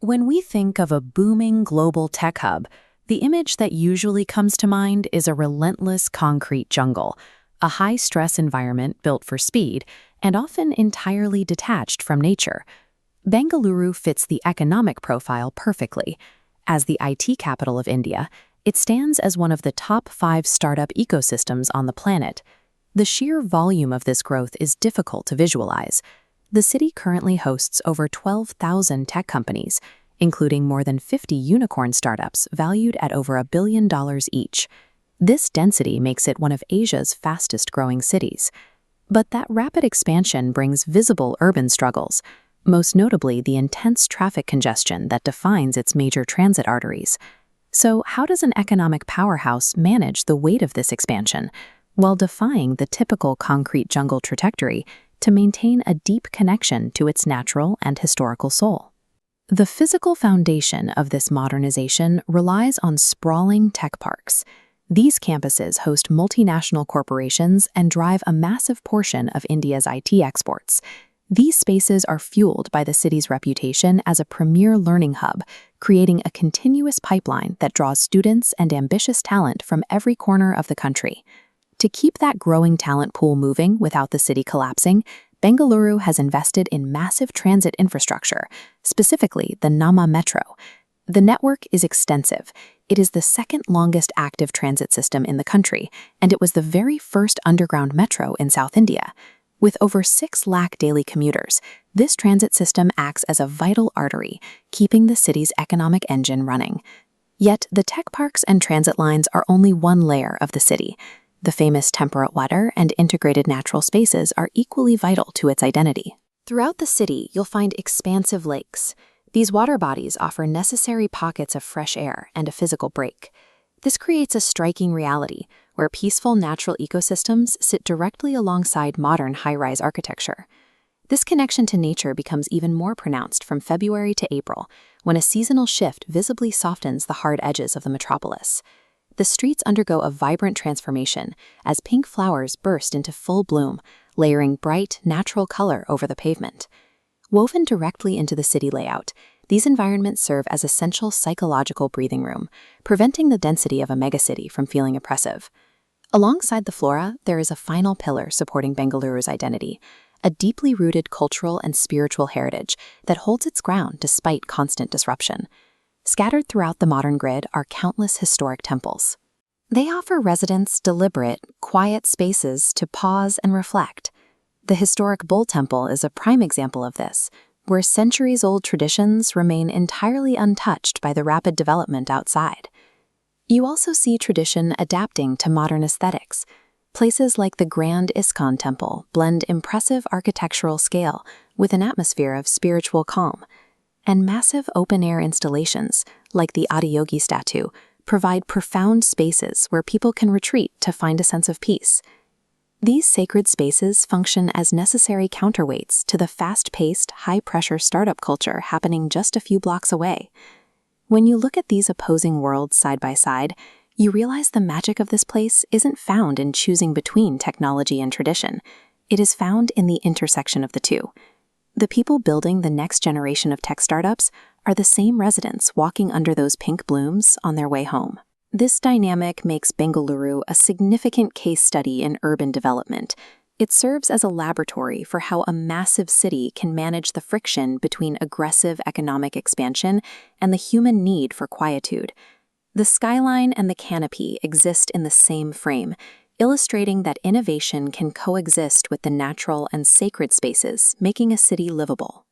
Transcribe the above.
When we think of a booming global tech hub, the image that usually comes to mind is a relentless concrete jungle, a high-stress environment built for speed and often entirely detached from nature. Bengaluru fits the economic profile perfectly. As the IT capital of India, it stands as one of the top 5 startup ecosystems on the planet. The sheer volume of this growth is difficult to visualize. The city currently hosts over 12,000 tech companies, including more than 50 unicorn startups valued at over $1 billion each. This density makes it one of Asia's fastest-growing cities. But that rapid expansion brings visible urban struggles, most notably the intense traffic congestion that defines its major transit arteries. So how does an economic powerhouse manage the weight of this expansion, while defying the typical concrete jungle trajectory to maintain a deep connection to its natural and historical soul? The physical foundation of this modernization relies on sprawling tech parks. These campuses host multinational corporations and drive a massive portion of India's IT exports. These spaces are fueled by the city's reputation as a premier learning hub, creating a continuous pipeline that draws students and ambitious talent from every corner of the country. To keep that growing talent pool moving without the city collapsing, Bengaluru has invested in massive transit infrastructure, specifically the Nama Metro. The network is extensive. It is the second longest active transit system in the country, and it was the very first underground metro in South India. With over 6 lakh daily commuters, this transit system acts as a vital artery, keeping the city's economic engine running. Yet, the tech parks and transit lines are only one layer of the city. The famous temperate weather and integrated natural spaces are equally vital to its identity. Throughout the city, you'll find expansive lakes. These water bodies offer necessary pockets of fresh air and a physical break. This creates a striking reality where peaceful natural ecosystems sit directly alongside modern high-rise architecture. This connection to nature becomes even more pronounced from February to April, when a seasonal shift visibly softens the hard edges of the metropolis. The streets undergo a vibrant transformation as pink flowers burst into full bloom, layering bright, natural color over the pavement. Woven directly into the city layout, these environments serve as essential psychological breathing room, preventing the density of a megacity from feeling oppressive. Alongside the flora, there is a final pillar supporting Bengaluru's identity, a deeply rooted cultural and spiritual heritage that holds its ground despite constant disruption. Scattered throughout the modern grid are countless historic temples. They offer residents deliberate, quiet spaces to pause and reflect. The historic Bull Temple is a prime example of this, where centuries-old traditions remain entirely untouched by the rapid development outside. You also see tradition adapting to modern aesthetics. Places like the Grand ISKCON Temple blend impressive architectural scale with an atmosphere of spiritual calm. And massive open-air installations, like the Adiyogi statue, provide profound spaces where people can retreat to find a sense of peace. These sacred spaces function as necessary counterweights to the fast-paced, high-pressure startup culture happening just a few blocks away. When you look at these opposing worlds side by side, you realize the magic of this place isn't found in choosing between technology and tradition. It is found in the intersection of the two. The people building the next generation of tech startups are the same residents walking under those pink blooms on their way home. This dynamic makes Bengaluru a significant case study in urban development. It serves as a laboratory for how a massive city can manage the friction between aggressive economic expansion and the human need for quietude. The skyline and the canopy exist in the same frame, illustrating that innovation can coexist with the natural and sacred spaces, making a city livable.